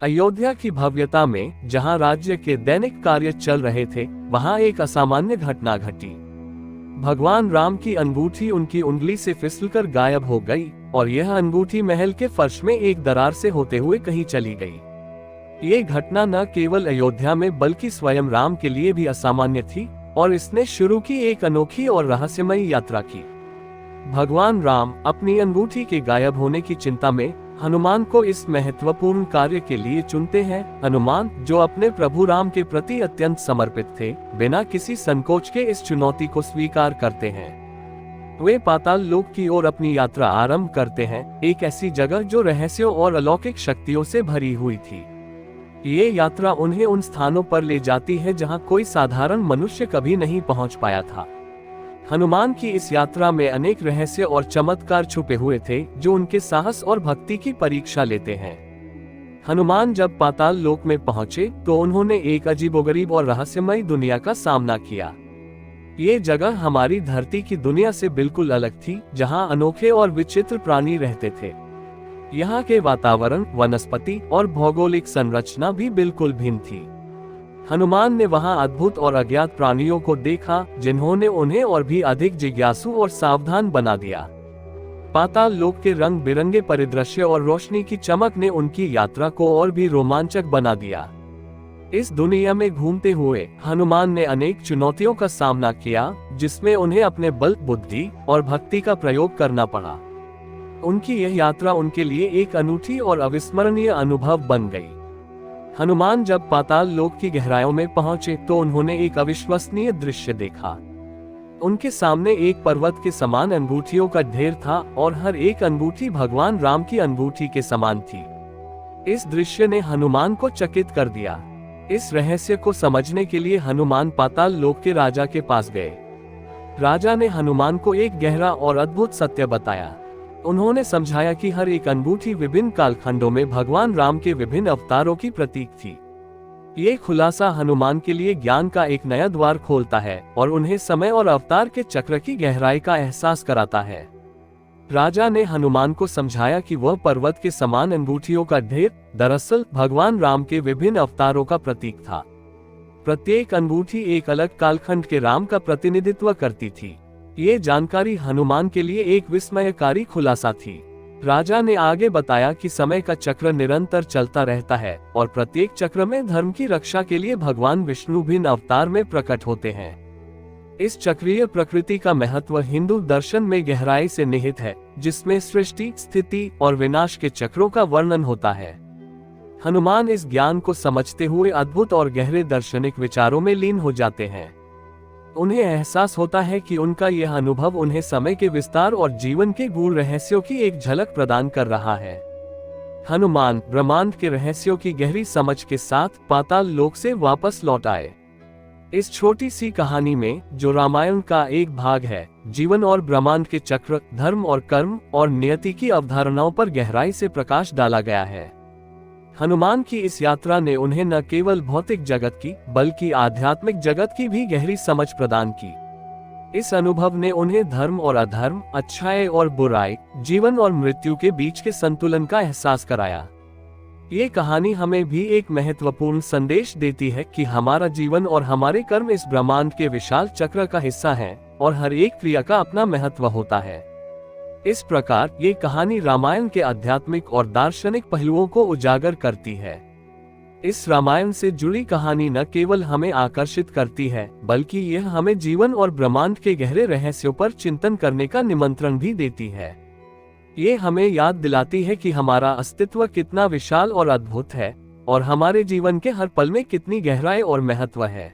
अयोध्या की भव्यता में जहां राज्य के दैनिक कार्य चल रहे थे, वहां एक असामान्य घटना घटी। भगवान राम की अंगूठी उनकी उंगली से फिसलकर गायब हो गई और यह अंगूठी महल के फर्श में एक दरार से होते हुए कहीं चली गई। ये घटना न केवल अयोध्या में बल्कि स्वयं राम के लिए भी असामान्य थी और इसने शुरू की एक अनोखी और रहस्यमयी यात्रा की। भगवान राम अपनी अंगूठी के गायब होने की चिंता में हनुमान को इस महत्वपूर्ण कार्य के लिए चुनते हैं। हनुमान, जो अपने प्रभु राम के प्रति अत्यंत समर्पित थे, बिना किसी संकोच के इस चुनौती को स्वीकार करते हैं। वे पाताल लोक की ओर अपनी यात्रा आरंभ करते हैं, एक ऐसी जगह जो रहस्यों और अलौकिक शक्तियों से भरी हुई थी। ये यात्रा उन्हें उन स्थानों पर ले जाती है जहां कोई साधारण मनुष्य कभी नहीं पहुंच पाया था। हनुमान की इस यात्रा में अनेक रहस्य और चमत्कार छुपे हुए थे जो उनके साहस और भक्ति की परीक्षा लेते हैं। हनुमान जब पाताल लोक में पहुंचे तो उन्होंने एक अजीबोगरीब और रहस्यमयी दुनिया का सामना किया। ये जगह हमारी धरती की दुनिया से बिल्कुल अलग थी, जहां अनोखे और विचित्र प्राणी रहते थे। यहाँ के वातावरण, वनस्पति और भौगोलिक संरचना भी बिल्कुल भिन्न थी। हनुमान ने वहां अद्भुत और अज्ञात प्राणियों को देखा, जिन्होंने उन्हें और भी अधिक जिज्ञासु और सावधान बना दिया। पाताल लोक के रंग बिरंगे परिदृश्य और रोशनी की चमक ने उनकी यात्रा को और भी रोमांचक बना दिया। इस दुनिया में घूमते हुए हनुमान ने अनेक चुनौतियों का सामना किया, जिसमें उन्हें अपने बल, बुद्धि और भक्ति का प्रयोग करना पड़ा। उनकी यह यात्रा उनके लिए एक अनूठी और अविस्मरणीय अनुभव बन गई। हनुमान जब पाताल लोक की गहराइयों में पहुंचे तो उन्होंने एक अविश्वसनीय दृश्य देखा। उनके सामने एक पर्वत के समान अंगूठियों का ढेर था और हर एक अंगूठी भगवान राम की अंगूठी के समान थी। इस दृश्य ने हनुमान को चकित कर दिया। इस रहस्य को समझने के लिए हनुमान पाताल लोक के राजा के पास गए। राजा ने हनुमान को एक गहरा और अद्भुत सत्य बताया। उन्होंने समझाया कि हर एक अंगूठी विभिन्न कालखंडों में भगवान राम के विभिन्न अवतारों की प्रतीक थी। ये खुलासा हनुमान के लिए ज्ञान का एक नया द्वार खोलता है और उन्हें समय और अवतार के चक्र की गहराई का एहसास कराता है। राजा ने हनुमान को समझाया कि वह पर्वत के समान अंगूठियों का ढेर दरअसल भगवान राम के विभिन्न अवतारों का प्रतीक था। प्रत्येक अंगूठी एक अलग कालखंड के राम का प्रतिनिधित्व करती थी। ये जानकारी हनुमान के लिए एक विस्मयकारी खुलासा थी। राजा ने आगे बताया कि समय का चक्र निरंतर चलता रहता है और प्रत्येक चक्र में धर्म की रक्षा के लिए भगवान विष्णु भिन्न अवतार में प्रकट होते हैं। इस चक्रीय प्रकृति का महत्व हिंदू दर्शन में गहराई से निहित है, जिसमें सृष्टि, स्थिति और विनाश के चक्रों का वर्णन होता है। हनुमान इस ज्ञान को समझते हुए अद्भुत और गहरे दार्शनिक विचारों में लीन हो जाते हैं। उन्हें एहसास होता है कि उनका यह अनुभव उन्हें समय के विस्तार और जीवन के गूढ़ रहस्यों की एक झलक प्रदान कर रहा है। हनुमान ब्रह्मांड के रहस्यों की गहरी समझ के साथ पाताल लोक से वापस लौट आए। इस छोटी सी कहानी में, जो रामायण का एक भाग है, जीवन और ब्रह्मांड के चक्र, धर्म और कर्म और नियति की अवधारणाओं पर गहराई से प्रकाश डाला गया है। हनुमान की इस यात्रा ने उन्हें न केवल भौतिक जगत की बल्कि आध्यात्मिक जगत की भी गहरी समझ प्रदान की। इस अनुभव ने उन्हें धर्म और अधर्म, अच्छाई और बुराई, जीवन और मृत्यु के बीच के संतुलन का एहसास कराया। ये कहानी हमें भी एक महत्वपूर्ण संदेश देती है कि हमारा जीवन और हमारे कर्म इस ब्रह्मांड के विशाल चक्र का हिस्सा हैं और हर एक क्रिया का अपना महत्व होता है। इस प्रकार ये कहानी रामायण के आध्यात्मिक और दार्शनिक पहलुओं को उजागर करती है। इस रामायण से जुड़ी कहानी न केवल हमें आकर्षित करती है, बल्कि यह हमें जीवन और ब्रह्मांड के गहरे रहस्यों पर चिंतन करने का निमंत्रण भी देती है। ये हमें याद दिलाती है कि हमारा अस्तित्व कितना विशाल और अद्भुत है और हमारे जीवन के हर पल में कितनी गहराई और महत्व है।